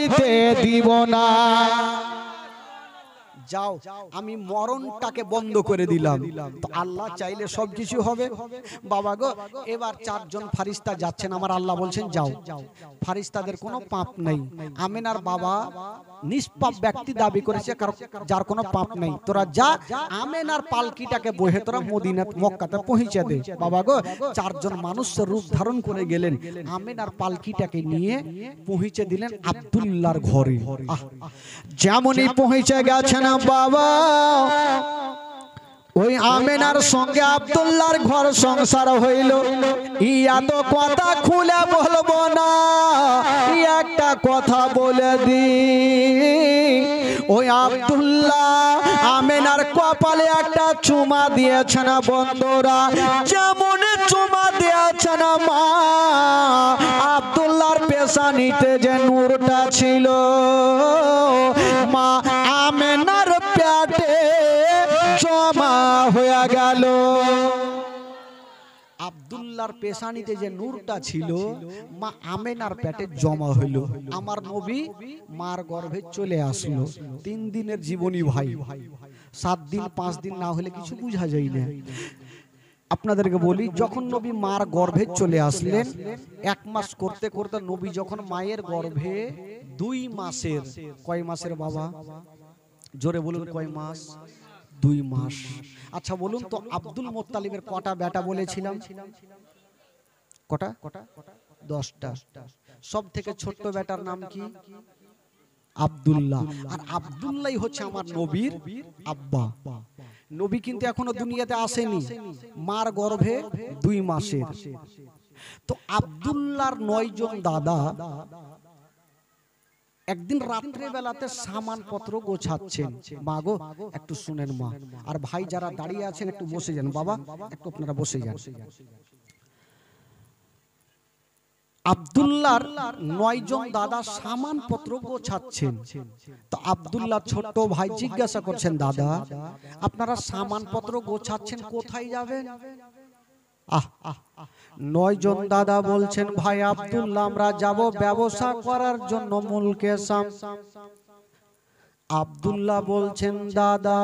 হইতে দিব না। যাও, আমি মরণটাকে বন্ধ করে দিলাম। তো আল্লাহ চাইলে সবকিছু হবে। বাবা গো, এবার 4 জন ফারিস্তা যাচ্ছেন, আমার আল্লাহ বলছেন যাও। ফারিস্তাদের কোনো পাপ নেই। আমেনার বাবা নিষ্পাপ ব্যক্তি দাবি করেছে, যার কোনো পাপ নেই। তোরা যা, আমেনার পালকিটাকে বহে তোরা মদিনা মক্কাতে পৌঁছে দে। বাবা গো, 4 জন মানুষের রূপ ধারণ করে গেলেন, আমেনার পালকিটাকে নিয়ে পৌঁছে দিলেন আব্দুল্লাহর ঘরে। যেমনই পৌঁছে গেছেন বাবা, ওই আমেনার সঙ্গে আব্দুল্লাহর ঘর সংসার হইল। ইয়া তো কথা খুলে বলবো না, একটা কথা বলে দি। ওই আব্দুল্লাহ আমেনার কপালে একটা চুমা দিয়েছেন বন্ধুরা। যেমন চুমা দিয়েছেন মা, আব্দুল্লাহর পেশানিতে যে নূরটা ছিল, মা আমেনার পেটে জমা হয়ে গেল। আব্দুল্লাহর পেশানিতে যে নূরটা ছিল, মা আমেনার পেটে জমা হইল। আমার নবী মার গর্ভে চলে আসলো। 3 দিনের জীবনী ভাই, 7 দিন 5 দিন না হলে কিছু বোঝা যায় না। আপনাদেরকে বলি, যখন নবী মার গর্ভে চলে আসলেন, 1 মাস করতে করতে নবী যখন মায়ের গর্ভে 2 মাসের, কয় মাসের বাবা জোরে বলুন, কয় মাস? 2 মাস। আচ্ছা বলুন তো, আব্দুল মুত্তালিবের কটা বেটা বলেছিলাম? কটা? 10টা। সব থেকে ছোট্ট বেটার নাম কি? আব্দুল্লাহ। আর আব্দুল্লাহ হচ্ছে আমার নবীর আব্বা। নবী কিন্তু এখনো দুনিয়াতে আসেনি, মার গর্ভে 2 মাসের। তো আব্দুল্লাহর 9 জন দাদা একদিন রাত্রে বেলাতে সামান পত্র গোছাচ্ছেন। মা গো, একটু শুনেন মা, আর ভাই যারা দাঁড়িয়ে আছেন একটু বসে যান। বাবা একটু আপনারা বসে যান। আব্দুল্লাহর 9 জন দাদা সামান পত্র গোছাচ্ছেন। তো আব্দুল্লাহ ছোট্ট ভাই জিজ্ঞাসা করছেন, দাদা আপনারা সামান পত্র গোছাচ্ছেন, কোথায় যাবেন? 9 জন দাদা বলছেন, ভাই আব্দুল্লাহ আমরা যাব ব্যবসা করার জন্য মুলকে শাম। আব্দুল্লাহ বলছেন, দাদা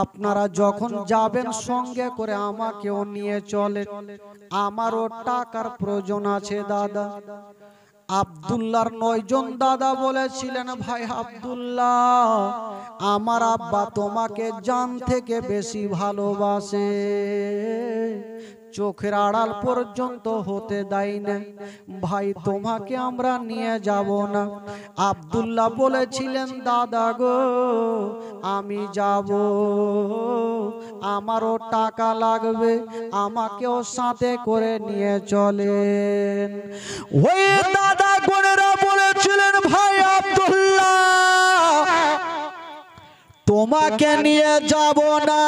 আপনারা যখন যাবেন সঙ্গে করে আমাকেও নিয়ে চলেন, আমারও টাকার প্রয়োজন আছে দাদা। আব্দুল্লাহর 9 জন দাদা বলেছিলেন, ভাই আব্দুল্লাহ আমার আব্বা তোমাকে জান থেকে বেশি ভালোবাসে, চোখের আড়াল পর্যন্ত হতে দেয় না, ভাই তোমাকে আমরা নিয়ে যাব না। আব্দুল্লাহ বলেছিলেন, দাদা গো আমি যাব, আমারও টাকা লাগবে, আমাকেও সাথে করে নিয়ে চলেন। ওই দাদা বোনেরা বলেছিলেন, ভাই আব্দুল্লাহ তোমাকে নিয়ে যাব না,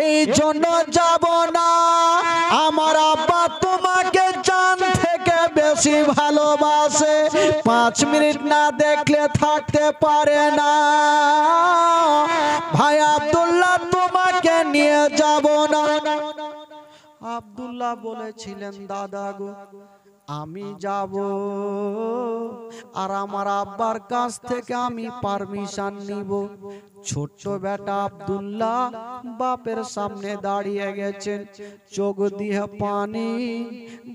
এই জন্য যাব না আমার আব্বা তোমাকে জান থেকে বেশি ভালোবাসে, 5 মিনিট না দেখলে থাকতে পারে না। ভাই আব্দুল্লাহ তোমাকে নিয়ে যাব না। আব্দুল্লাহ বলেছিলেন, দাদা গো আমি যাব, আর আমার আব্বার কাছ থেকে আমি পারমিশন নিব। ছোট্ট বেটা আব্দুল্লাহ বাপের সামনে দাঁড়িয়ে গেছেন, চোখ দিয়ে পানি,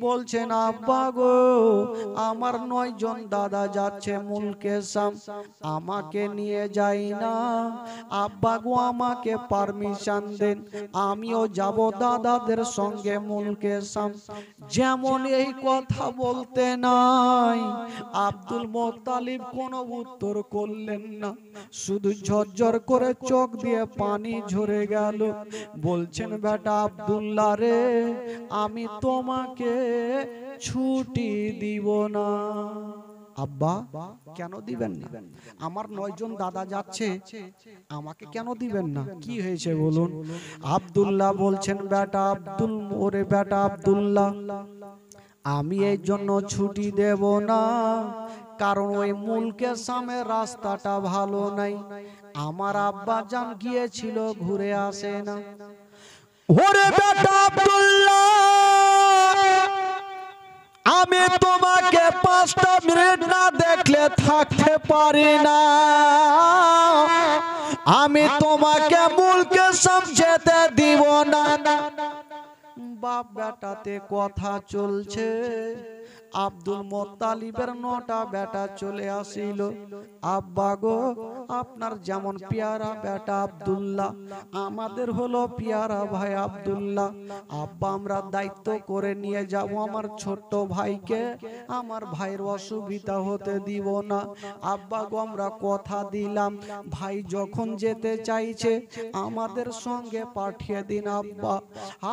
বলছেন, আব্বা গো আমার 9 জন দাদা যাচ্ছে মুলকে শাম, আমাকে নিয়ে যাই না, আব্বা গো আমাকে পারমিশন দেন, আমিও যাব দাদাদের সঙ্গে মুলকে শাম। যেমন এই কথা বলতে নাই, আব্দুল মুত্তালিব কোনো উত্তর করলেন না, শুধু ঝরঝর করে চোখ দিয়ে পানি ঝরে গেল। বলছেন, বেটা আব্দুল্লাহ রে আমি তোমাকে ছুটি দিব না। আব্বা কেন দিবেন না? আমার 9 জন দাদা যাচ্ছে, আমাকে কেন দিবেন না? কি হয়েছে বলুন? আব্দুল্লাহ বলছেন, বেটা আব্দুল, ওরে বেটা আব্দুল্লাহ আমি এই জন্য ছুটি দেব না, কারণ ওই মুলকে শামের রাস্তাটা ভালো নাই, আমার আব্বা জান গিয়েছিল ঘুরে আসে না। ওরে বেটা আব্দুল্লাহ আমি তোমাকে 5টা মিনিট না দেখলে থাকতে পারি না। আমি তোমাকে মুলকে সমঝেতে দিব না। বাপ বেটাতে কথা চলছে। আব্দুল মোত্তালিবের 9টা বেটা চলে আসিল। আব্বা গো, আপনার যেমন পেয়ারা বেটা আব্দুল্লাহ, আমাদের হলো পেয়ারা ভাই আব্দুল্লাহ। আব্বা আমরা দায়িত্ব করে নিয়ে যাব আমার ছোট্ট ভাইকে, আমার ভাইয়ের অসুবিধা হতে দিব না। আব্বা গো, আমরা কথা দিলাম, ভাই যখন যেতে চাইছে আমাদের সঙ্গে পাঠিয়ে দিন আব্বা।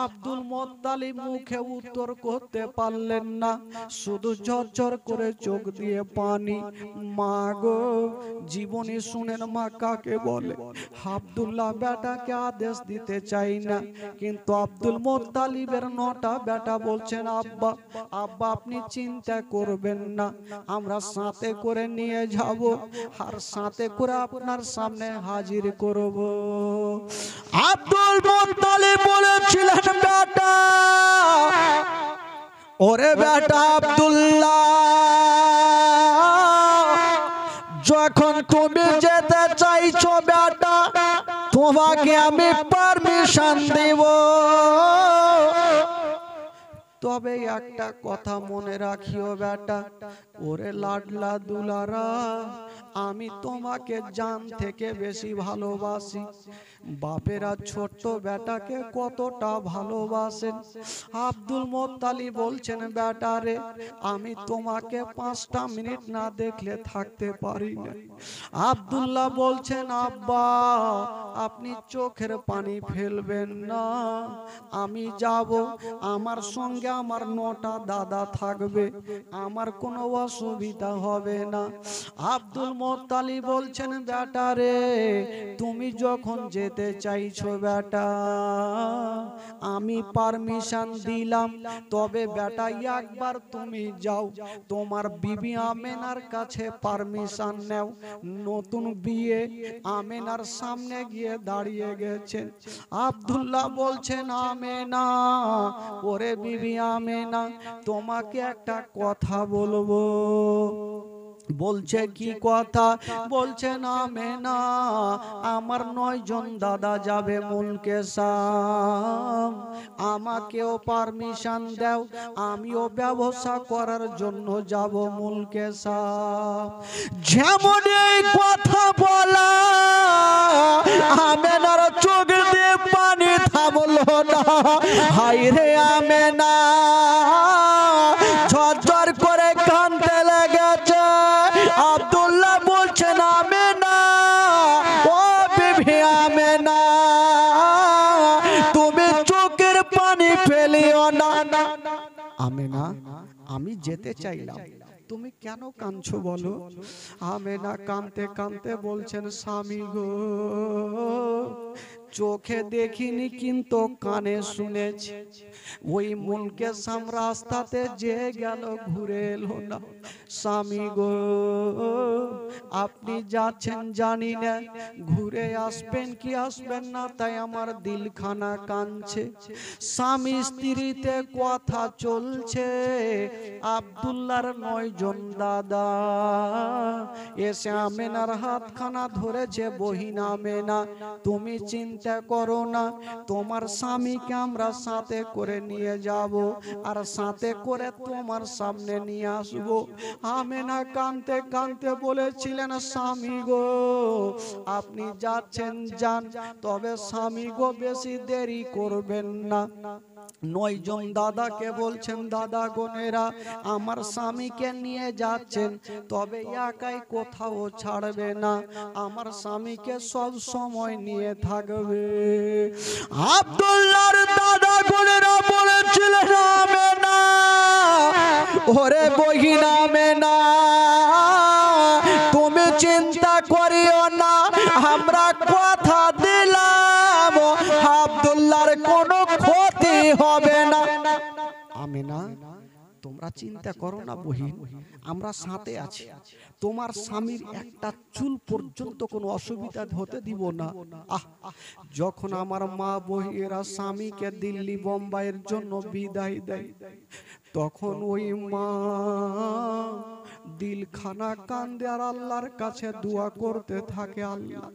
আব্দুল মোত্তালিব মুখে উত্তর করতে পারলেন না, শুধু ঝরঝর করে চোখ দিয়ে পানি। মা গো, জীবনে শুনেন মা কাকে বলে। আব্দুল্লাহ বেটাকে আদেশ দিতে চাই না, কিন্তু আব্দুল মোত্তালিবের 9টা বেটা বলছেন আব্বা, আব্বা আপনি চিন্তা করবেন না, আমরা সাথে করে নিয়ে যাব আর সাথে করে আপনার সামনে হাজির করব। আব্দুল মোত্তালিব বলেছিলেন, বেটা, ওরে বেটা আব্দুল্লাহ, যখন তুমি যেতে চাইছো বেটা, তোমাকে আমি পারমিশন দেব। তবে একটা কথা মনে রাখিও বেটা, ওরে লাডলা দুলারা, আমি তোমাকে জান থেকে বেশি ভালোবাসি। বাপেরা ছোট্ট বেটাকে কতটা ভালোবাসেন। আব্দুল মোত্তালিব বলছেন, বেটা রে, আমি তোমাকে 5টা মিনিট না দেখলে থাকতে পারি না। আব্দুল্লাহ বলছেন, আব্বা আপনি চোখের পানি ফেলবেন না, আমি যাব, আমার সঙ্গে আমার 9টা দাদা থাকবে, আমার কোনো অসুবিধা হবে না। আব্দুল মোত্তালিব বলছেন, বেটা রে, তুমি যখন যেতে চাইছো বেটা, আমি পারমিশন দিলাম, তবে বেটা একবার তুমি যাও, তোমার বিবি আমেনার কাছে পারমিশন নাও। নতুন বিয়ে আমেনার সামনে গিয়ে দাঁড়িয়ে গেছেন। আব্দুল্লাহ বলছেন, আমেনা, ওরে বিবি আমেনা, তোমাকে একটা কথা বলবো। বলছে, কি কথা? বলছেন, আমেনা, আমার 9 জন দাদা যাবে মুলকে শাম, আমাকেও পারমিশন দাও, আমিও ব্যবসা করার জন্য যাব মুলকে শাম। যেমন এই কথা বলা, আমেনার চোখ দিয়ে পানি থামলো না। হায় রে আমেনা, ঝরঝর করে কাঁদতে লেগেছে। আব্দুল্লাহ বলছেন, আমেনা, ও বিবি আমেনা, তুমি চোখের পানি ফেলিও না। আমেনা, আমি যেতে চাইলাম, তুমি কেন কাঁদছো বলো? আমেনা কাঁদতে কাঁদতে বলছেন, স্বামী গো, চোখে দেখিনি কিন্তু কানে শুনেছি, ওই মুলকে শাম রাস্তাতে যে গেল ঘুরে এলো না। স্বামী গো, আপনি যাচ্ছেন জানি না, ঘুরে আসবেন কি আসবেন না, তাই আমার দিলখানা কাঁদছে। স্বামী স্ত্রীতে কথা চলছে। আব্দুল্লাহর 9 জন দাদা এসে আমেনার হাতখানা ধরেছে। বহিন আমেনা, তুমি চিন্তা করো না, তোমার স্বামীকে আমরা সাথে করে নিয়ে যাব আর সাথে করে তোমার সামনে নিয়ে আসবো। আমেনা কাঁদতে কাঁদতে বলেছিলেন, স্বামী গো, আপনি যাচ্ছেন যান, তবে স্বামী গো বেশি দেরি করবেন না। 9 জন দাদাকে বলছেন, দাদা গনেরা, আমার স্বামীকে নিয়ে যাচ্ছেন, তবে একাই কোথাও ছাড়বে না, আমার স্বামীকে সব সময় নিয়ে থাকবে। আব্দুল্লাহর দাদা গনেরা বলেছিলেন, আমেনা, ওরে বহিন আমেনা, তুমি চিন্তা করিও না, আমরা কথা দিলাম আব্দুল্লাহর কোনো ক্ষতি হবে না। আমেনা, তোমার তোমরা চিন্তা করো না বহিন, আমরা সাথে আছি, তোমার স্বামীর একটা চুল পর্যন্ত কোনো অসুবিধা হতে দিব না। আহ, যখন আমার মা বহিরা স্বামীকে দিল্লি বোম্বাইয়ের জন্য বিদায় দেয়, তখন ওই মা দিলখানা কান্দে আর আল্লাহর কাছে দোয়া করতে থাকে, আল্লাহ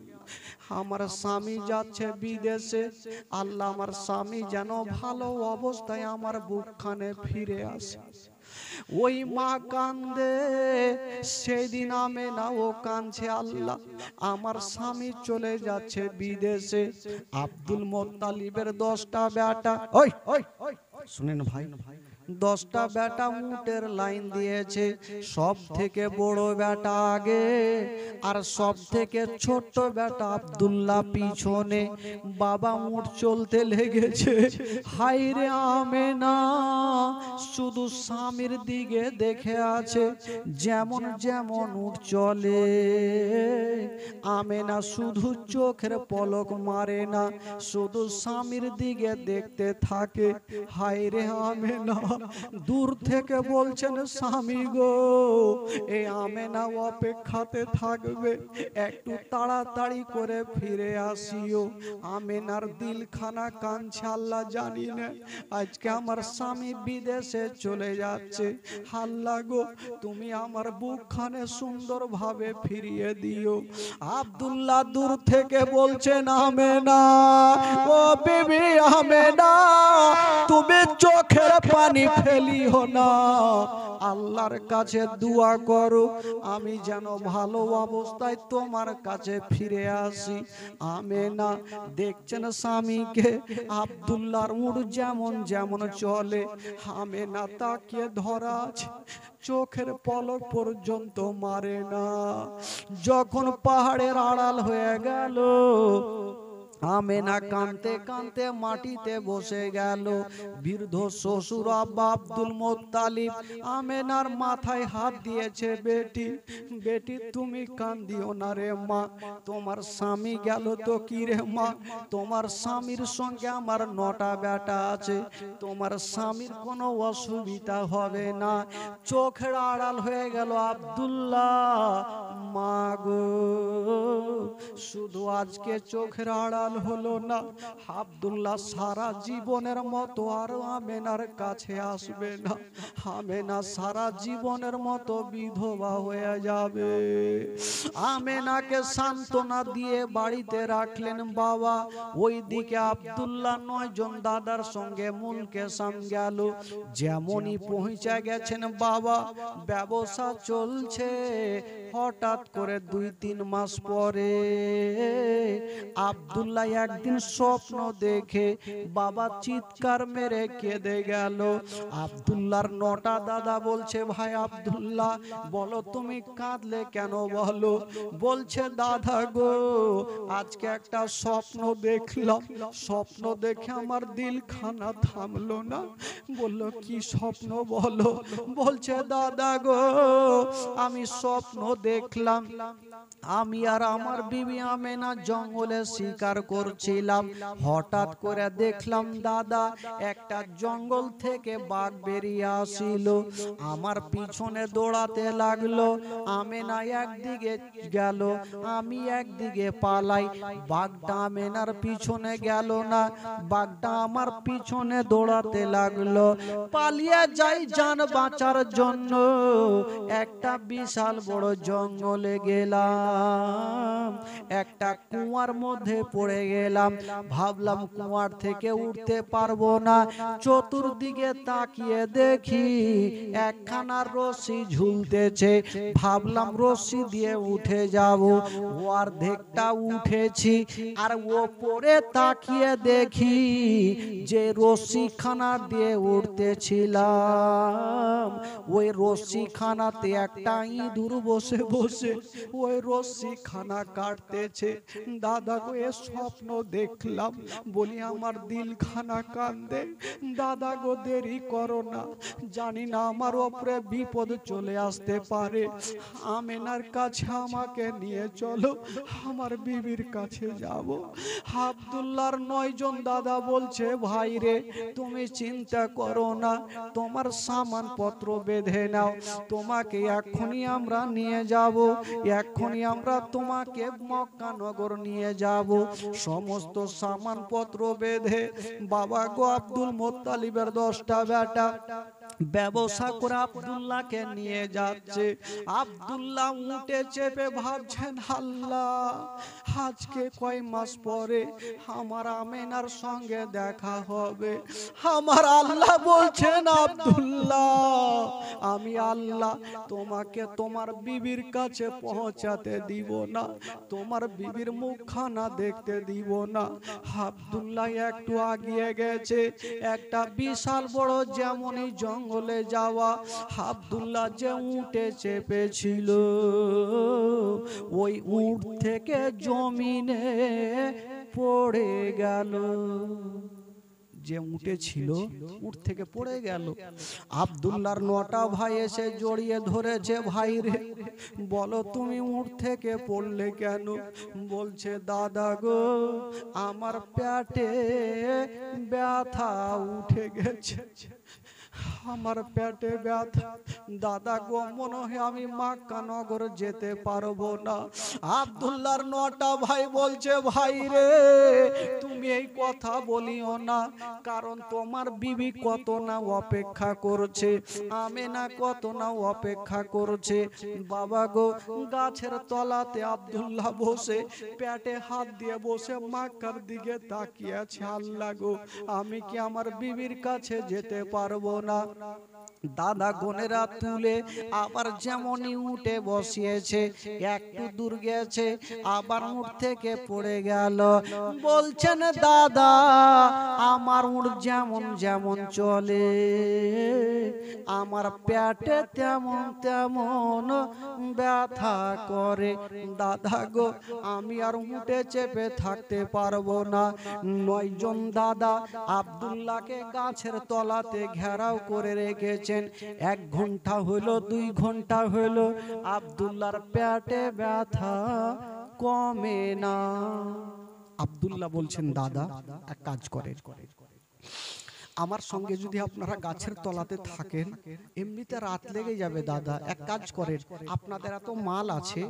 আমার স্বামী যাচ্ছে বিদেশে, আল্লাহ আমার স্বামী যেন ভালো অবস্থায় আমার বুকখানে ফিরে আসে। ওই মা কান্দে, সেদিন আমেনা ও কাঁদছে, আল্লাহ আমার স্বামী চলে যাচ্ছে বিদেশে। আব্দুল মোত্তালিবের 10টা বেটা, ওই শুনেন ভাই, 10টা বেটা উটের লাইন দিয়েছে, সব থেকে বড় বেটা আগে আর সব থেকে ছোট বেটা আব্দুল্লাহ পিছনে। বাবা উট চলতে লেগেছে, হাই রে আমেনা শুধু স্বামীর দিকে দেখে আছে, যেমন যেমন উট চলে আমেনা শুধু চোখের পলক মারে না, শুধু স্বামীর দিকে দেখতে থাকে। হাই রে আমেনা দূর থেকে বলছেন, স্বামী গো এই আমেনা অপেক্ষাতে থাকবে, একটু তাড়াতাড়ি করে ফিরে আসিও। আমেনার দিলখানা কাঁদছে, আল্লাহ জানি না আজকে আমার স্বামী বিদেশে চলে যাচ্ছে, আল্লাহ গো তুমি আমার বুকখানে সুন্দরভাবে ফিরিয়ে দিও। আব্দুল্লাহ দূর থেকে বলছেন, আমেনা ও বিবি আমেনা তুমি চোখের পানি ফেলিও না, আল্লাহর কাছে দোয়া করো আমি যেন ভালো অবস্থায় তোমার কাছে ফিরে আসি। আমেনা দেখছেন স্বামীকে, আব্দুল্লাহর উট যেমন যেমন চলে, আমেনা তাকিয়ে ধরা আছে, চোখের পলক পর্যন্ত মারে না। যখন পাহাড়ের আড়াল হয়ে গেল, আমেনা কাঁদতে কাঁদতে মাটিতে বসে গেল। বৃদ্ধ শ্বশুর আব্বা আব্দুল মোত্তালিব আমেনার মাথায় হাত দিয়েছে, বেটি বেটি তুমি কান্দিও না রে মা, তোমার স্বামী গেল তো কি রে মা, তোমার স্বামীর সঙ্গে আমার 9টা বেটা আছে, তোমার স্বামীর কোনো অসুবিধা হবে না। চোখের আড়াল হয়ে গেল আব্দুল্লাহ, মা গো শুধু আজকে চোখের আড়াল হলো না, আব্দুল্লাহ সারা জীবনের মতো আর আমেনার কাছে আসবে না, আমেনা সারা জীবনের মতো বিধবা হয়ে যাবে। আমেনাকে সান্ত্বনা দিয়ে বাড়িতে রাখলেন বাবা। ওইদিকে আব্দুল্লাহ 9 জন দাদার সঙ্গে মুলকেশান গেল। যেমনই পৌঁছে গেছেন বাবা, ব্যবসা চলছে। হঠাৎ করে 2-3 মাস পরে আব্দুল্লাহ একদিন স্বপ্ন দেখে বাবা চিৎকার মেরে কেঁদে গেল। আব্দুল্লাহর 9টা দাদা বলছে, ভাই আব্দুল্লাহ বলো তুমি কাঁদলে কেন বলো? বলছে, দাদা গো আজকে একটা স্বপ্ন দেখলাম, স্বপ্ন দেখে আমার দিলখানা থামলো না। বলল, কি স্বপ্ন বলো? বলছে, দাদা গো আমি স্বপ্ন দেখলাম আমি আর আমার বিবি আমেনা জঙ্গলে শিকার করছিলাম, হঠাৎ করে দেখলাম দাদা একটা জঙ্গল থেকে বাঘ বেরিয়ে আসিল, আমার পিছনে দৌড়াতে লাগলো। আমেনা একদিকে গেল, আমি একদিকে পালাই, বাঘটা আমেনার পিছনে গেল না, বাঘটা আমার পিছনে দৌড়াতে লাগলো। পালিয়ে যাই জান বাঁচার জন্য, একটা বিশাল বড় জঙ্গলে গেলাম, একটা কুয়ার মধ্যে পড়ে গেলাম। ভাবলাম কুয়ার থেকে উঠতে পারবো না, চতুর্দিকে তাকিয়ে দেখি একখানা রশি ঝুলতেছে, ভাবলাম রশি দিয়ে উঠে যাব। ও অর্ধেকটা উঠেছি, আর ওপরে তাকিয়ে দেখি যে রশিখানা দিয়ে উঠতেছিলাম, ওই রশিখানাতে একটা ইঁদুর বসে বসে ওই রশিখানা কাটতেছে। দাদা গো এ স্বপ্ন দেখলাম। বলি আমার দিলখানা কান্দে। দাদা গো দেরি করো না, জানি না আমার উপরে বিপদ চলে আসতে পারে। আমেনার কাছে আমাকে নিয়ে চলো, আমার বিবির কাছে যাব। আব্দুল্লাহর 9 জন দাদা বলছে ভাই রে তুমি চিন্তা করো না, তোমার সামান পত্র বেঁধে নাও, তোমাকে এক্ষুনি আমরা নিয়ে যাব, এক্ষুনি আমরা তোমাকে মক্কা নগর নিয়ে যাব। সমস্ত সামান পত্র বেঁধে বাবা গো আব্দুল মোত্তালিবের 10টা বেটা ব্যবসা করে আব্দুল্লাহকে নিয়ে যাচ্ছে। আব্দুল্লাহ উঠে চেপে ভাবছেন আল্লাহ আজকে কয় মাস পরে আমার আমেনার সঙ্গে দেখা হবে। আমার আল্লাহ বলছেন আব্দুল্লাহ আমি আল্লাহ তোমাকে তোমার বিবির কাছে পৌঁছাতে দিব না, তোমার বিবির মুখখানা দেখতে দিব না। আব্দুল্লাহ একটু আগিয়ে গেছে, একটা বিশাল বড় যেমনই জঙ্গলে যাওয়া। আব্দুল্লাহ যে উঠে চেপেছিল ওই উট থেকে জমিনে পড়ে গেল, যে উঠে ছিল উঠ থেকে পড়ে গেল। আব্দুল্লাহর 9টা ভাই এসে জড়িয়ে ধরেছে, ভাই রে বলো তুমি উঠ থেকে পড়লে কেন? বলছে দাদা গো আমার পেটে ব্যথা উঠে গেছে, আমার পেটে ব্যথা। দাদা গো মনে হয় আমি মক্কা নগর যেতে পারবো না। আব্দুল্লাহর 9টা ভাই বলছে ভাই রে তুমি এই কথা বলিও না, কারণ তোমার বিবি কত না অপেক্ষা করছে, আমেনা কত না অপেক্ষা করছে। বাবা গো গাছের তলাতে আব্দুল্লাহ বসে পেটে হাত দিয়ে বসে মক্কার দিকে তাকিয়ে আছে। আল্লাহ গো আমি কি আমার বিবির কাছে যেতে পারবো না? দাদা গোনেরা তুলে আবার যেমনই উঠে বসিয়েছে, একটু দূর গেছে আবার উঠ থেকে পড়ে গেল। বলছেন দাদা আমার উঠ যেমন যেমন চলে আমার পেটে তেমন তেমন ব্যথা করে। দাদা গো আমি আর উঠে চেপে থাকতে পারবো না। 9 জন দাদা আব্দুল্লাহকে গাছের তলাতে ঘেরাও করে রেখেছেন। 1 ঘন্টা হলো, 2 ঘন্টা হলো, আব্দুল্লাহর পেটে ব্যথা কমে না। আব্দুল্লাহ বলছেন দাদা এক কাজ করেন, আমার সঙ্গে যদি আপনারা গাছের তলাতে থাকেন এমনিতে রাত লেগে যাবে। দাদা এক কাজ করেন, আপনাদের এত মাল আছে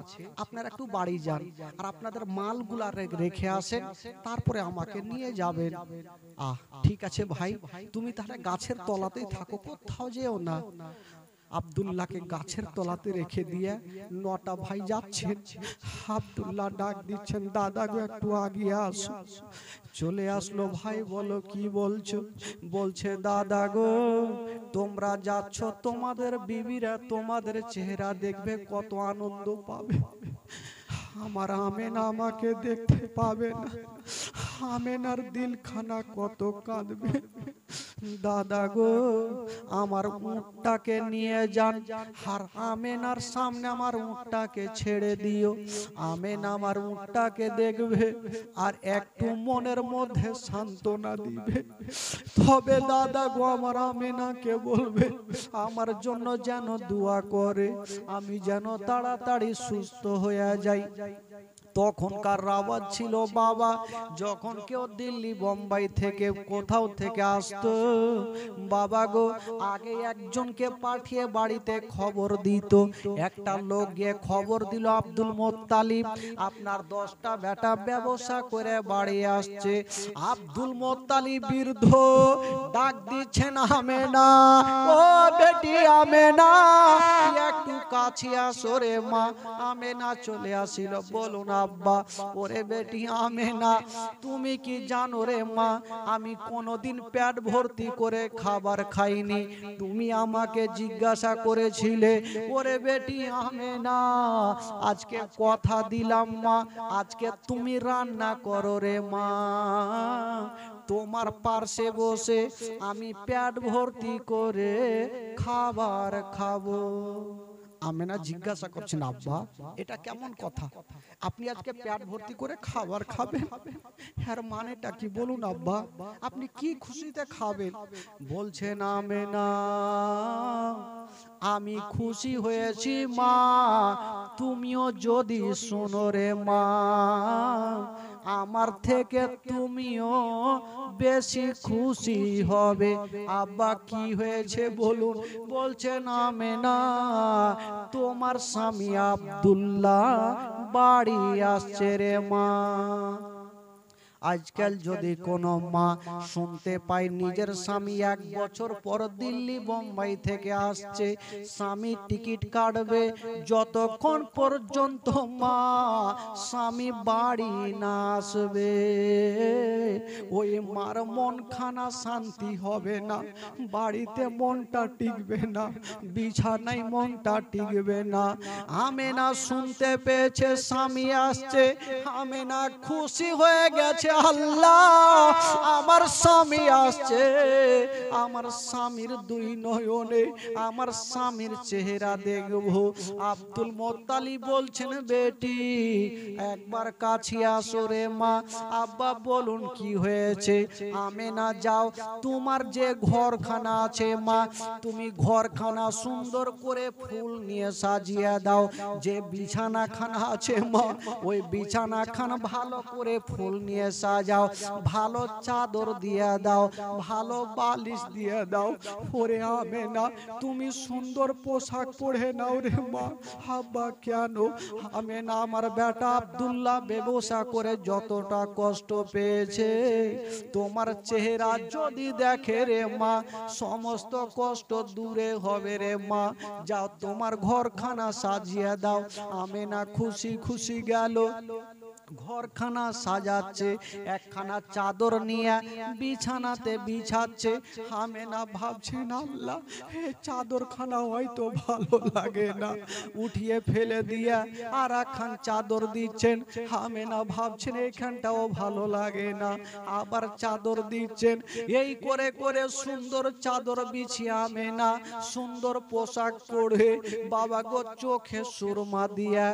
আপনারা একটু বাড়ি যান আর আপনাদের মালগুলা রেখে আসেন, তারপরে আমাকে নিয়ে যাবেন। ঠিক আছে ভাই তুমি তাহলে গাছের তলাতেই থাকো, কোথাও যেও না। আব্দুল্লাহকে গাছের তলাতে রেখে দিয়ে 9টা ভাই যাচ্ছেন। আব্দুল্লাহ ডাক দিচ্ছেন দাদা গো একটু আগিয়ে আসো। চলে আসলো ভাই বলো কি বলছো? বলছে দাদা গো তোমরা যাচ্ছ তোমাদের বিবিরা তোমাদের চেহারা দেখবে কত আনন্দ পাবে, আমার আমেনা আমাকে দেখতে পাবে না, আমেনার দিলখানা কত কাঁদবে। দাদা গো আমার উটটাকে নিয়ে যান আর আমেনার সামনে আমার উটটাকে ছেড়ে দিও, আমেনা আমার উটটাকে দেখবে আর একটু মনের মধ্যে সান্ত্বনা দিবে। তবে দাদা গো আমার আমেনাকে বলবে আমার জন্য যেন দোয়া করে, আমি যেন তাড়াতাড়ি সুস্থ হয়ে যাই। তখনকার আওয়াজ ছিল বাবা যখন কেউ দিল্লি বোম্বাই থেকে কোথাও থেকে আসতো বাবা গো আগে একজনকে পাঠিয়ে বাড়িতে খবর দিত। একটা লোক গিয়ে খবর দিল আব্দুল মোত্তালিব আপনার 10টা বেটা ব্যবসা করে বাড়ি আসছে। আব্দুল মোত্তালিব বৃদ্ধ ডাক দিচ্ছেন আমেনা, ও বেটি আমেনা একটু কাছে আসো রে মা। আমেনা চলে আসিল, বলুন আব্বা। ওরে বেটি আমেনা তুমি কি জানো রে মা আমি কোনোদিন পেট ভর্তি করে খাবার খাইনি, তুমি আমাকে জিজ্ঞাসা করেছিলে। ওরে বেটি আমেনা আজকে কথা দিলাম মা আজকে তুমি রান্না করো রে মা, তোমার পার্শ্বে বসে আমি পেট ভর্তি করে খাবার খাবো। আমেনা জিজ্ঞাসা করছেন, আব্বা এটা কেমন কথা? আপনি আজকে পেট ভর্তি করে খাবার খাবেন, এর মানেটা কি বলুন আব্বা? আপনি কি খুশিতে খাবেন? বলছেন, আমেনা আমি খুশি হয়েছি মা, তুমিও যদি শোনো রে মা, আমার থেকে তুমিও বেশি খুশি হবে। আব্বা কি হয়েছে বলুন? বলছেন, আমেনা তোমার স্বামী আব্দুল্লাহ বাড়ি আসছে রে মা। আজকাল যদি কোনো মা শুনতে পায় নিজের স্বামী 1 বছর পর দিল্লি বোম্বাই থেকে আসছে, স্বামী টিকিট কাটবে, যতক্ষণ পর্যন্ত মা স্বামী বাড়ি না আসবে ওই মার মন খানা শান্তি হবে না, বাড়িতে মনটা টিকবে না, বিছানায় মনটা টিকবে না। আমেনা শুনতে পেয়েছে স্বামী আসছে, আমেনা খুশি হয়ে গেছে, আল্লাহ আমার স্বামী আসছে, আমার স্বামীর 2 নয়নে আমার স্বামীর চেহারা দেখবো। আব্দুল মোত্তালিব বলছেন, বেটি একবার কাছে আসো রে মা। আব্বা বলুন কি হয়েছে? আমেনা যাও, তোমার যে ঘরখানা আছে মা, তুমি ঘরখানা সুন্দর করে ফুল নিয়ে সাজিয়ে দাও। যে বিছানাখানা আছে মা, ওই বিছানাখানা ভালো করে ফুল নিয়ে সাজাও, ভালো চাদর দিয়ে দাও, ভালো বালিশ দিয়ে দাও। ওরে আমেনা তুমি সুন্দর পোশাক পরে নাও রে মা। আব্বা কেন? আমেনা আমার বেটা আব্দুল্লাহ ব্যবসা করে যতটা কষ্ট পেয়েছে, তোমার চেহারা যদি দেখে রে মা, সমস্ত কষ্ট দূরে হবে রে মা। যাও তোমার ঘরখানা সাজিয়ে দাও। আমেনা খুশি খুশি গেল, ঘরখানা সাজাচ্ছে, একখানা চাদর নিয়ে বিছানাতে বিছাচ্ছে। আমেনা ভাবছেন, আল্লাহ এই চাদরখানা হয়তো ভালো লাগে না, উঠিয়ে ফেলে দিয়া আর একখান চাদর দিচ্ছেন। আমেনা ভাবছেন এইখানটাও ভালো লাগে না, আবার চাদর দিচ্ছেন। এই করে করে সুন্দর চাদর বিছিয়ে আমেনা সুন্দর পোশাক পরে বাবা গো চোখে সুরমা দিয়া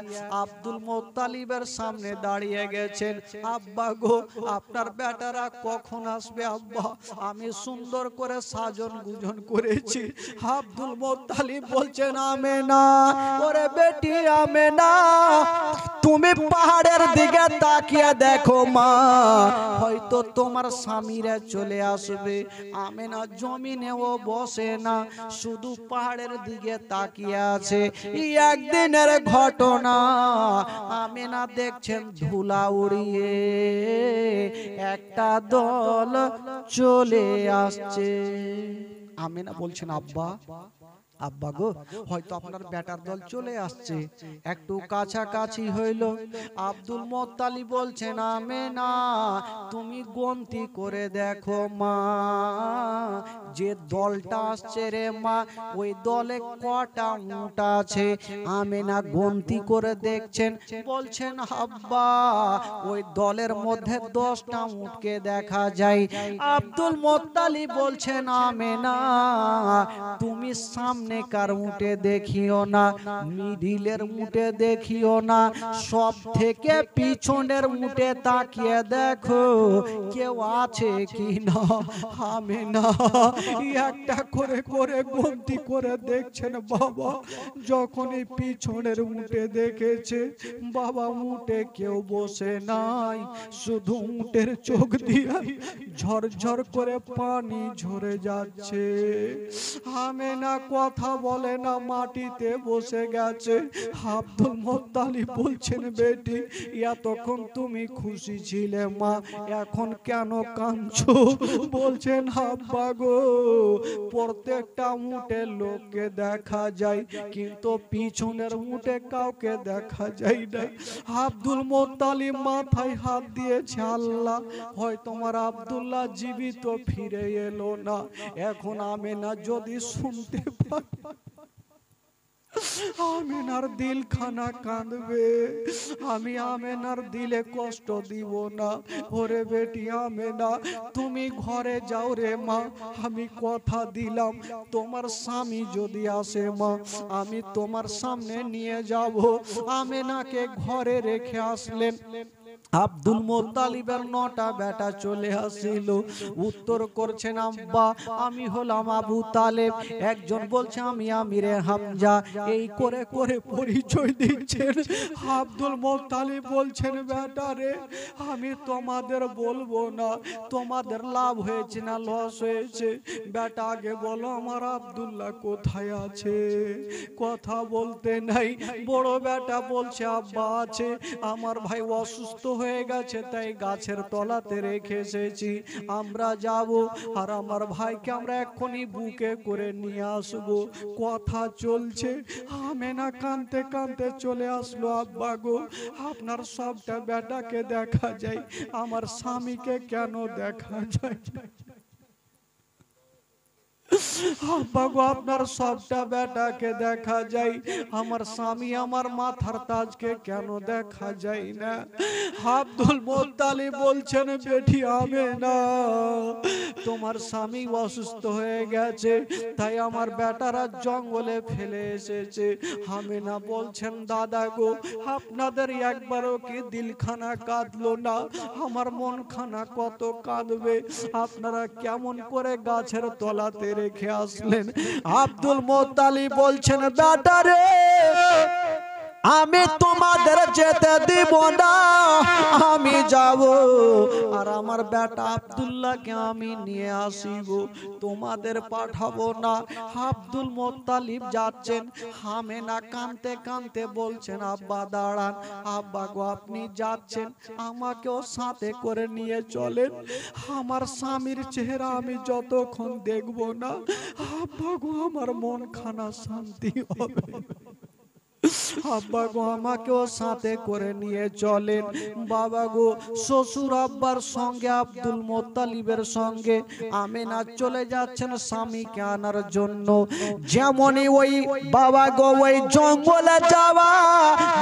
আব্দুল মোত্তালিবের সামনে দাঁড়িয়ে গেছেন। আব্বা গো আপনার বেটারা কখন আসবে আব্বা? আমি সুন্দর করে সাজন গুজন করেছি। আব্দুল মোত্তালিব বলছেন, আমেনা ওরে বেটি আমেনা তুমি পাহাড়ের দিকে তাকিয়ে দেখো মা, হয়তো তোমার স্বামীরা চলে আসবে। আমেনা জমিনেও বসে না, শুধু পাহাড়ের দিকে তাকিয়ে আছে। একদিনের ঘটনা, আমেনা দেখছেন ধুলা উড়িয়ে একটা দল চলে আসছে। আমেনা বলছেন, আব্বা আব্বা গো হয়তো আপনার বেটার দল চলে আসছে, একটু কাছাকাছি হইল। আব্দুল মোত্তালিব বলছেন, আমেনা তুমি গন্তি করে দেখো মা, যে দলটা আসছে রে মা, ওই দলে কটা উট আছে? আমেনা গন্তি করে দেখছেন, বলছেন, আব্বা ওই দলের মধ্যে 10টা উটকে দেখা যায়। আব্দুল মোত্তালিব বলছেন, আমেনা তুমি সামনে কার উটে দেখিও না, মিডিলের উটে দেখিও না, সব থেকে পিছনের উটে তাকিয়ে দেখো কেউ আছে কি না। আমেনা একটা করে করে গন্তি করে দেখছেন বাবা। যখন এই পিছনের উটে দেখেছে বাবা, উটে কেউ বসে নাই, শুধু উটের চোখ দিয়ে ঝরঝর করে পানি ঝরে যাচ্ছে। আমেনা কথা বলে না, মাটিতে বসে গেছে। আব্দুল মোত্তালিব বলছেন, বেটি এতক্ষণ তুমি খুশি ছিলে মা, এখন কেন কাঁদছো? বলছেন, আব্বা গো প্রত্যেকটা উটে লোককে দেখা যায়, কিন্তু পিছনের উটে কাউকে দেখা যায় না। আব্দুল মোত্তালিব মাথায় হাত দিয়েছে, আল্লাহ হয় তোমার আব্দুল্লাহ জীবিত ফিরে এলো না। এখন আমেনা যদি শুনতে পায় আমেনার দিলখানা কাঁদবে, আমি আমেনার দিলে কষ্ট দিব না। ওরে বেটি আমেনা, তুমি ঘরে যাও রে মা, আমি কথা দিলাম তোমার স্বামী যদি আসে মা, আমি তোমার সামনে নিয়ে যাব। আমেনাকে ঘরে রেখে আসলেন। আব্দুল মোত্তালিবের 9টা বেটা চলে আসিল, উত্তর করছেন আব্বা আমি হলাম আবু তালেব। একজন বলছে আমি আমিরে হামজা, এই করে করে পরিচয় দিচ্ছেন। আব্দুল মোত্তালিব বলছেন বেটা রে, আমি তোমাদের বলবো না তোমাদের লাভ হয়েছে না লস হয়েছে, বেটা আগে বলো আমার আব্দুল্লাহ কোথায় আছে। কথা বলতে নাই। বড় বেটা বলছে আব্বা আছে, আমার ভাই অসুস্থ হয়ে গেছে তাই গাছের তলাতে রেখে এসেছি, আমরা যাব আর আমার ভাইকে আমরা এক্ষুনি বুকে করে নিয়ে আসবো। কথা চলছে, আমেনা কাঁদতে কাঁদতে চলে আসলো। আব্বা গো, আপনার সবটা বেটাকে দেখা যায়, আমার স্বামীকে কেন দেখা যায়? আব্বা গো, আপনার সবটা বেটাকে দেখা যায়, আমার স্বামী আমার মাথার তাজকে কেন দেখা যায় না? আব্দুল মোত্তালিব বলছেন বেটি আমেনা, তোমার স্বামী অসুস্থ হয়ে গেছে তাই আমার বেটারা জঙ্গলে ফেলে এসেছে। আমেনা বলছেন দাদা গো, আপনাদের একবারও কি দিলখানা কাঁদলো না? আমার মনখানা কত কাঁদবে। আপনারা কেমন করে গাছের তলাতে রেখে আসলেন? আব্দুল মোত্তালিব বলছেন বেটা রে, আমি তোমাদের যেতে দিব না, আমি যাব আর আমার বেটা আব্দুল্লাহকে আমি নিয়ে আসিব, তোমাদের পাঠাবো না। আব্দুল মোত্তালিব যাচ্ছেন, আমেনা কাঁদতে কাঁদতে বলছেন আব্বা দাঁড়ান, আব্বা গো আপনি যাচ্ছেন আমাকেও সাথে করে নিয়ে চলেন, আমার স্বামীর চেহারা আমি যতক্ষণ দেখব না আব্বা গো আমার মন খানা শান্তি হবে। আব্বা গো আমাকেও সাথে করে নিয়ে চলেন। বাবা গো, শ্বশুর আব্বার সঙ্গে আব্দুল মোত্তালিবের সঙ্গে আমেনা চলে যাচ্ছেন স্বামীকে আনার জন্য। যেমনই ওই বাবা গো ওই জঙ্গলে যাওয়া,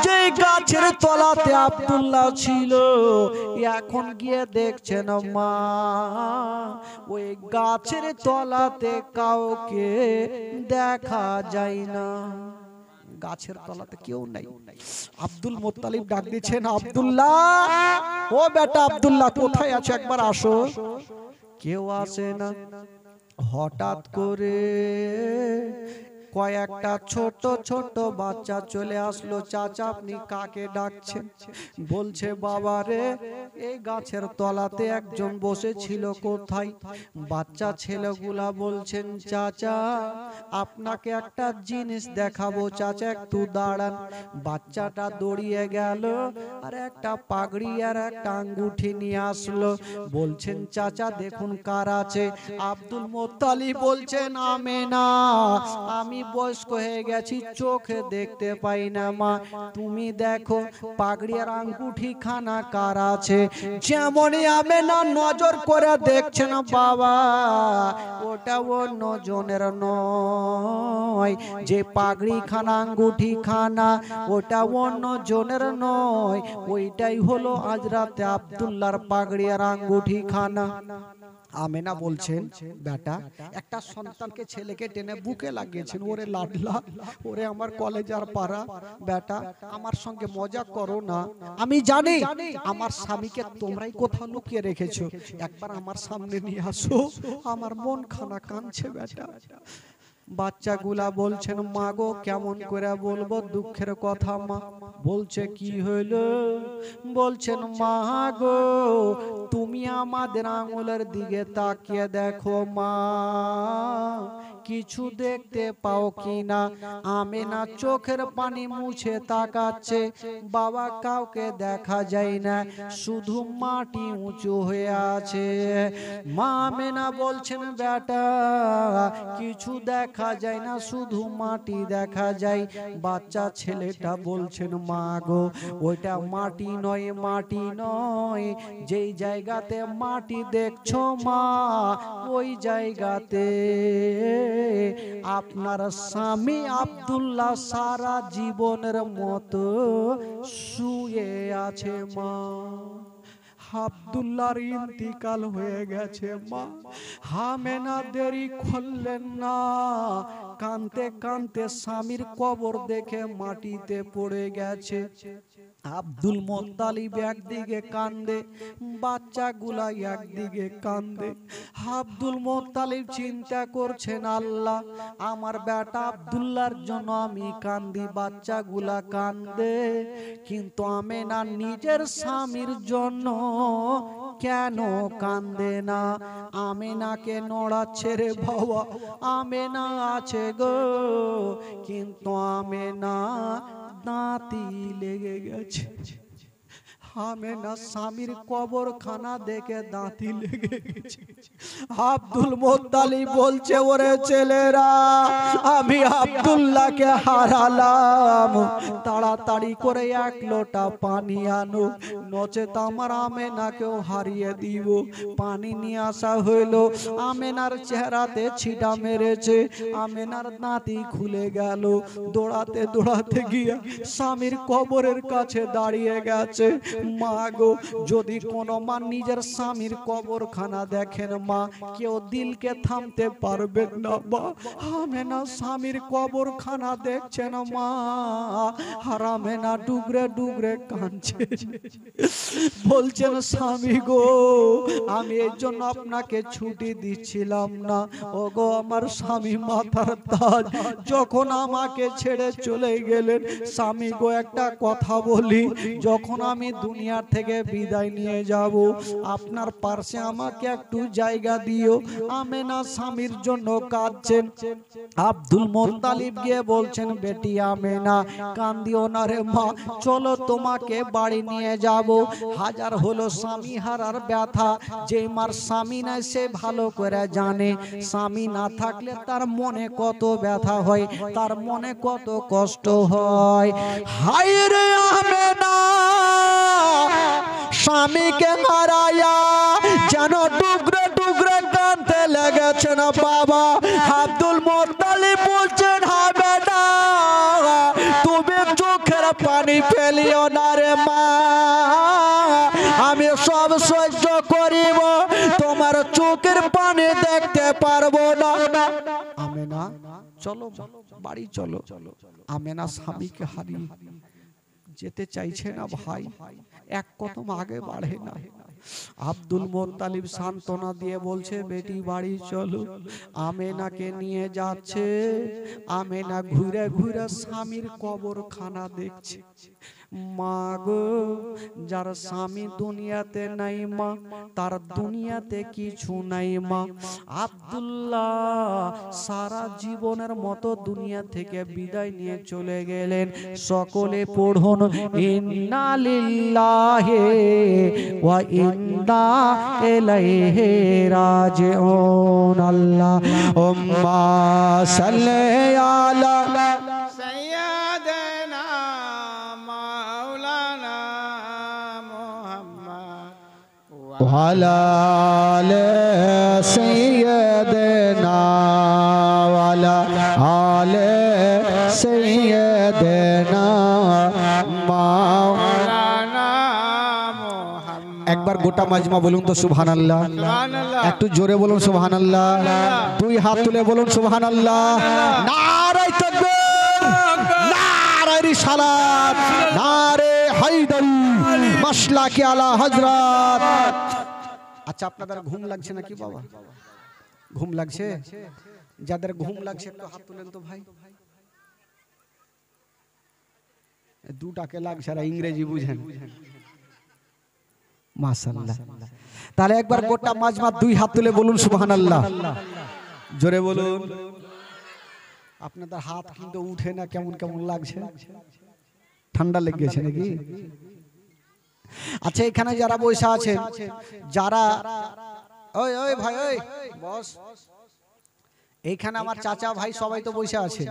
যে গাছের তলাতে আব্দুল্লাহ ছিল, এখন গিয়ে দেখছেন মা ওই গাছের তলাতে কাউকে দেখা যায় না, গাছের তলাতে কেউ নাই। আব্দুল মোত্তালিব ডাক দিচ্ছেন আব্দুল্লাহ, ও বেটা আব্দুল্লাহ কোথায় আছো, একবার আসো। কেউ আসে না। হঠাৎ করে কয়েকটা ছোট ছোট বাচ্চা চলে আসলো। চাচা আপনি কাকে ডাকছেন? বলছে বাবা রে, এই গাছের তলাতে একজন বসেছিল, কোথায়? বাচ্চা ছেলেগুলা বলছেন চাচা আপনাকে একটা জিনিস দেখাবো, চাচা একটু দাঁড়ান। বাচ্চাটা দৌড়িয়ে গেল আর একটা পাগড়ি আর একটা আঙ্গুঠি নিয়ে আসলো। বলছেন চাচা দেখুন কার আছে। আব্দুল মোত্তালিব বলছেন আমেনা, আমি বয়স্ক হয়ে গেছি, চোখে দেখতে পাই না মা, তুমি দেখো পাগড়ি আর আঙ্গুঠি খানা কার আছে। যেমনই আমেনা নজর করে দেখছেন বাবা ওটা অন্য জনের নয়, যে পাগড়ি খানা আঙ্গুঠি খানা ওটা অন্য জনের নয়, ওইটাই হলো আজ রাতে আব্দুল্লাহর পাগড়ি আর আঙ্গুঠি খানা। আমেনা বলছেন বেটা, একটা সন্তানকে ছেলেকে টেনে বুকে লাগিয়েছেন, ওরে লাডলা, ওরে আমার কলেজার পাড়া বেটা, আমার সঙ্গে মজা করো না, আমি জানি আমার স্বামীকে তোমরাই কোথাও লুকিয়ে রেখেছো, একবার আমার সামনে নিয়ে আসো, আমার মন খানা কাঁদছে বেটা। বাচ্চাগুলা বলছেন মা গো কেমন করে বলবো দুঃখের কথা মা। বলছে কি হইল? বলছেন মা গো তুমি আমাদের আঙুলের দিকে তাকিয়ে দেখো মা, কিছু দেখতে পাও কিনা? আমেনা চোখের পানি মুছে তাকাচ্ছে, বাবা কাউকে দেখা যায় না, শুধু মাটি উঁচু হয়ে আছে। মা আমেনা বলছেন বেটা কিছু দেখা দেখা যায় না, শুধু মাটি দেখা যায়। বাচ্চা ছেলেটা বলছেন মা গো ওইটা মাটি নয়, মাটি নয়, যেই জায়গাতে মাটি দেখছো মা ওই জায়গাতে আপনার স্বামী আব্দুল্লাহ সারা জীবনের মতো শুয়ে আছে মা। আব্দুল্লাহর ইন্তিকাল হয়ে গেছে মা। আমেনা দেরি করলেন না, কানতে কানতে স্বামীর কবর দেখে মাটিতে পড়ে গেছে। আব্দুল মোত্তালিব একদিকে কান্দে, বাচ্চাগুলা একদিকে কান্দে। আব্দুল মোত্তালিব চিন্তা করছেন আল্লাহ আমার বেটা আব্দুল্লাহর জন্য আমি কান্দি, বাচ্চাগুলা কান্দে, কিন্তু আমেনা নিজের স্বামীর জন্য কেন কান্দে না? আমেনাকে নড়াচ্ছে রে বাবা, আমেনা আছে গো, কিন্তু আমেনা দাঁতি লেগে গেছে। আমেনা স্বামীর কবরখানা দেখে দাঁতি লেগে গেছে। আব্দুল মোত্তালিব বলছে ওরে ছেলেরা আমি আব্দুল্লাহকে হারালাম, তাড়াতাড়ি করে এক লোটা পানি আনো, নচেত আমার আমেনাকেও হারিয়ে দিব। পানি নিয়ে আসা হইল, আমেনার চেহারাতে ছিটা মেরেছে, আমেনার দাঁতি খুলে গেল। দৌড়াতে দৌড়াতে গিয়ে স্বামীর কবরের কাছে দাঁড়িয়ে গেছে। মা গো যদি কোনো মা নিজের স্বামীর কবরখানা দেখেন মা, কেউ দিলকে থামতে পারবেন না মা। আমেনা স্বামীর কবরখানা দেখছেন মা, আর আমেনা ডুগরে ডুগরে কাঁদছে, বলছেন স্বামী গো আমি এর জন্য আপনাকে ছুটি দিচ্ছিলাম না। ও গো আমার স্বামী মাথার তাজ, যখন আমাকে ছেড়ে চলে গেলেন স্বামী গো একটা কথা বলি, যখন আমি দুনিয়া থেকে বিদায় নিয়ে যাব আপনার পাশে আমাকে একটু জায়গা দিও। আমেনা স্বামীর জন্য কাঁদছেন। আব্দুল মোত্তালিব গিয়ে বলছেন বেটি আমেনা কান্দিও না রে মা, চলো তোমাকে বাড়ি নিয়ে যাব। হাজার হলো স্বামী হারার ব্যথা, যে মার স্বামী নাই সে ভালো করে জানে, স্বামী না থাকলে তার মনে কত ব্যথা হয়, তার মনে কত কষ্ট হয়। হায় রে আমেনা স্বামীকে হারায়া যেন টুকরে টুকরে কাঁদতে লেগেছে না বাবা। আব্দুল মোত্তালিব বলছেন হবে না, তুমি চোখের পানি ফেলিও না রে মা, আমি সব সহ্য করিব, তোমার চোখের পানি দেখতে পারবো না। আমেনা চলো বাড়ি চলো। আমেনা স্বামীকে হারিয়ে যেতে চাইছে না ভাই, এক কদম আগে বাড়ে না। আব্দুল মোত্তালিব সান্ত্বনা দিয়ে বলছে বেটি বাড়ি চলো। আমেনাকে নিয়ে যাচ্ছে, আমেনা ঘুরে ঘুরে স্বামীর কবরখানা দেখছে। মা গো যার স্বামী দুনিয়াতে নাই মা, তার দুনিয়াতে কিছু নাই মা। আব্দুল্লাহ সারা জীবনের মতো দুনিয়া থেকে বিদায় নিয়ে চলে গেলেন। সকলে পড়ুন ইন্না লিল্লাহি ওয়া ইন্না ইলাইহি রাজিউন। আল্লাহুম্মা সাল্লি আলা ওয়ালা আলে সাইয়্যিদিনা ওয়ালা আলে সাইয়্যিদিনা মাওলানা মুহাম্মদ। একবার গোটা মাজমা বলুন তো সুবহানাল্লাহ, একটু জোরে বলুন সুবহানাল্লাহ, দুই হাত তুলে বলুন সুবহানাল্লাহ। নারে তাকবীর, নারে রিসালাত, নারে হায়দারি, মাসলাকে আলা হযরত। আচ্ছা আপনাদের ঘুম লাগছে নাকি বাবা? ঘুম লাগছে? যাদের ঘুম লাগছে একটু হাত তুলেন তো ভাই। দুটাকে লাগছে আর ইংরেজি বুঝেন মাশাআল্লাহ। তাহলে একবার গোটা মাজমা দুই হাত তুলে বলুন সুবহানাল্লাহ, জোরে বলুন। আপনাদের হাত কিন্তু উঠে না, কেমন কেমন লাগছে, ঠান্ডা লেগে গেছে নাকি? আচ্ছা এখানে যারা বসে আছেন, যারা ওই ওই ভাই ওই বস, এইখানে আমার চাচা ভাই সবাই তো বসে আছে,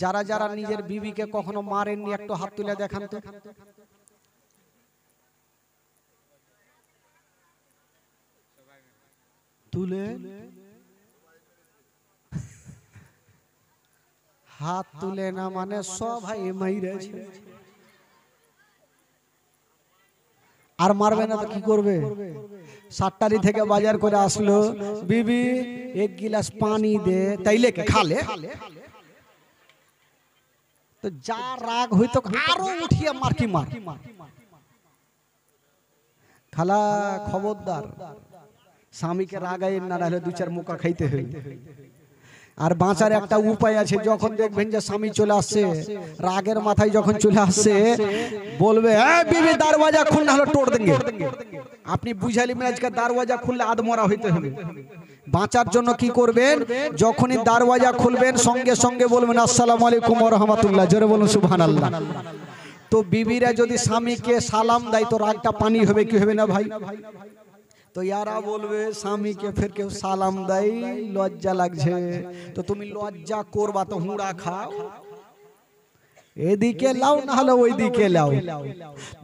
যারা যারা নিজের বিবিকে কখনো মারেননি একটু হাত তুলে দেখান তো। তুলে হাত তুলে না মানে সবাই মাইরেছে। আর মারবে না তো কি করবে? 7টারি থেকে বাজার করে আসলো, বিবি এক গিলাস পানি দে, তাইলে খালে তো যা রাগ হইতো আরো উঠিয়ে মারকি মার। খালা খবরদার স্বামীকে রাগাইন না, নাহলে 2-4 মুখা খাইতে হয়। আর বাঁচার একটা উপায় আছে, যখন দেখবেন যে স্বামী চলে আসছে, রাগের মাথায় যখন চলে আসছে বলবে বিবি দরওয়াজা খুল না হলে টোড় দেंगे। আপনি বুঝালি আজকে দরওয়াজা খুললে আদমরা হইতে হবে। বাঁচার জন্য কি করবেন, যখনই দরওয়াজা খুলবেন সঙ্গে সঙ্গে বলবেন আসসালামু আলাইকুম ওয়া রাহমাতুল্লাহ, জোরে বলুন সুবহানাল্লাহ। তো বিবিরা যদি স্বামীকে সালাম দেয় তো রাগটা পানি হবে কি হবে না ভাই? তো ইয়ারা বলবে স্বামীকে ফের কেউ সালাম দেয় লজ্জা লাগছে, তো তুমি লজ্জা করবা তো হুঁড়া খাও, এদিকে লাও না হলে ওইদিকে লাও।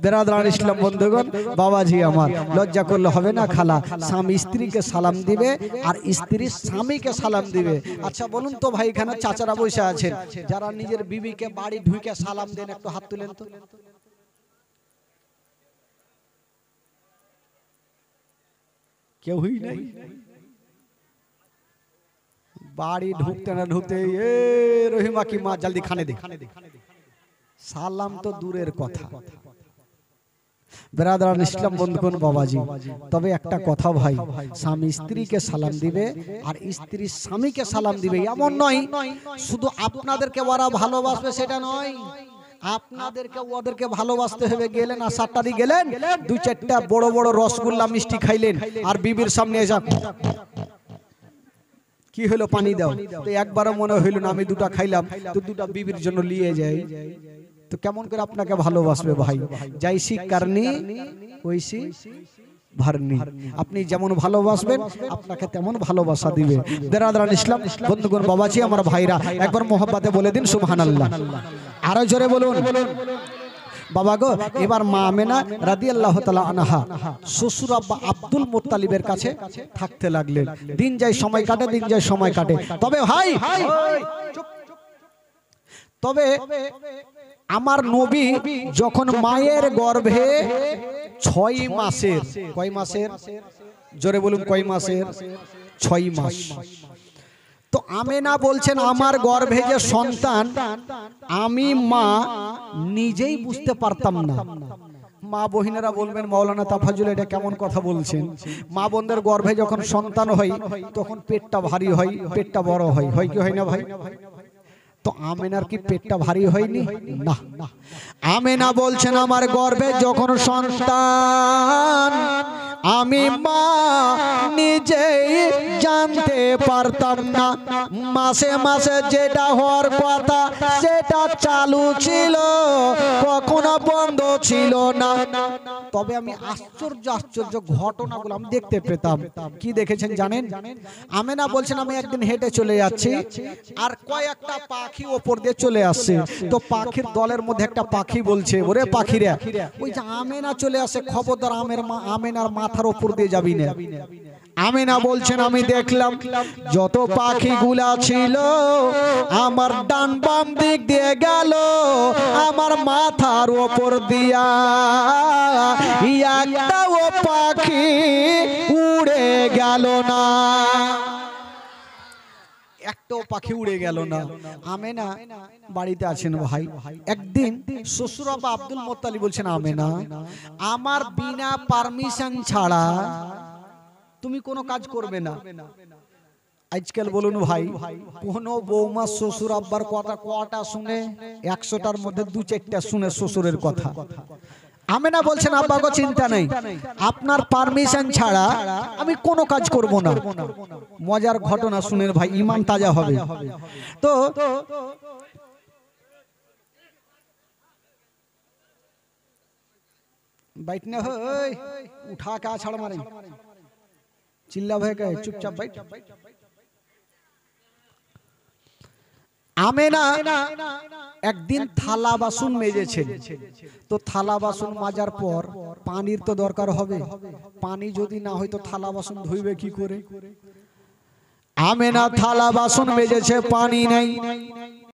বেরাদরান ইসলাম বন্ধুগণ, বাবাজি আমার, লজ্জা করলে হবে না খালা। স্বামী স্ত্রীকে সালাম দিবে আর স্ত্রী স্বামীকে সালাম দিবে। আচ্ছা বলুন তো ভাই, এখানে চাচারা বসে আছেন, যারা নিজের বিবিকে বাড়ি ঢুকে সালাম দেন একটু হাত তুলেন তো। কেউই নাই। বাড়ি ঢুকতে না ঢুকতে এ রহিমা কি মা জলদি খানে দে, সালাম তো দূরের কথা। বেরাদরান ইসলাম বন্ধুগণ, বাবাজি, তবে একটা কথা ভাই, স্বামী স্ত্রীকে সালাম দিবে আর স্ত্রী স্বামীকে সালাম দিবে, এমন নয় শুধু আপনাদেরকে ওরা ভালোবাসবে সেটা নয়, আপনাদেরকে ওদেরকে ভালোবাসতে হবে। গেলেন আর 7টারি গেলেন, 2-4টা বড় বড় রসগোল্লা মিষ্টি খাইলেন আর বিবির সামনে এসে কি হলো পানি দাও, তো একবারও মনে হইল না আমি 2টা খাইলাম, তো 2টা বিবির জন্য নিয়ে যাই, তো কেমন করে আপনাকে ভালোবাসবে ভাই? যাইসি কারনি ওইসি ভরনি, আপনি যেমন ভালোবাসবেন আপনাকে তেমন ভালোবাসা দিবে। বেরাদরান ইসলাম বন্ধুগণ, বাবাজি আমার ভাইরা, একবার মোহাব্বতে বলে দিন সুবহানাল্লাহ, আরো জোরে বলুন। বাবা গো, এবার মা আমেনা রাদিয়াল্লাহু তাআলা আনহা শ্বশুর আব্বা আব্দুল মুত্তালিবের কাছে থাকতে লাগলেন। দিন যায় সময় কাটে, দিন যায় সময় কাটে। তবে ভাই, তবে আমার নবী যখন মায়ের গর্ভে 6 মাসের, কয় মাসের? জোরে বলুন, কয় মাসের? 6 মাস। তো আমেনা বলছেন আমার গর্ভে যে সন্তান, আমি মা নিজেই বুঝতে পারতাম না। মা বহিনেরা বলবেন মাওলানা তাফাজুল এটা কেমন কথা বলছেন? মা বোনদের গর্ভে যখন সন্তান হয় তখন পেটটা ভারী হয়, পেটটা বড় হয়, হয় কি হয় না ভাই? তো আমেনার কি পেটটা ভারী হয়নি? না, আমেনা বলছেন আমার গর্ভে যখন সন্তান, আমি মা নিজেই জানতে পারতাম না। মাসে মাসে যেটা হওয়ার কথা সেটা চালু ছিল, কখনো বন্ধ ছিল না। তবে আমি আশ্চর্য আশ্চর্য ঘটনাগুলো আমি দেখতে পেতাম। কি দেখেছেন জানেন? আমেনা বলছেন আমি একদিন হেঁটে চলে যাচ্ছি আর কয়েকটা পাখি ওপর দিয়ে চলে আসছে, তো পাখির দলের মধ্যে একটা পাখি বলছে ওরে পাখিরা, ওই যে আমেনা চলে আসে খবরদার আমেনার মাথার ওপর দিয়ে যাবি না। আমেনা বলছেন আমি দেখলাম যত পাখিগুলা ছিল আমার ডান বাম দিক দিয়ে গেল, আমার মাথার ওপর দিয়া একটাও পাখি উড়ে গেল না, একটাও পাখি উড়ে গেল না। আমেনা বাড়িতে আছেন ভাই। একদিন শ্বশুর আব্বা আব্দুল মুত্তালিব বলছেন আমেনা, আমার বিনা পারমিশন ছাড়া তুমি কোনো কাজ করবে না। আজকাল বলুন ভাই, কোন বৌমা শ্বশুর আব্বার কথা কটা শুনে? 100টার মধ্যে 2-4টা শুনে শ্বশুরের কথা। আমেনা বলছেন আব্বা গো চিন্তা নেই, আপনার পারমিশন ছাড়া আমি কোনো কাজ করব না। মজার ঘটনা শুনেন ভাই, ঈমান তাজা হবে। তো बैठ ना हो, उठा के छड़ मारे, चिल्ला भय के चुपचाप बैठ। আমেনা একদিন থালা বাসন মেজেছেন, তো থালা বাসন মাজার পর পানির তো দরকার হবে, পানি যদি না হয় তো থালা বাসন ধুইবে কি করে? আমেনা থালা বাসন মেজেছে, পানি নেই।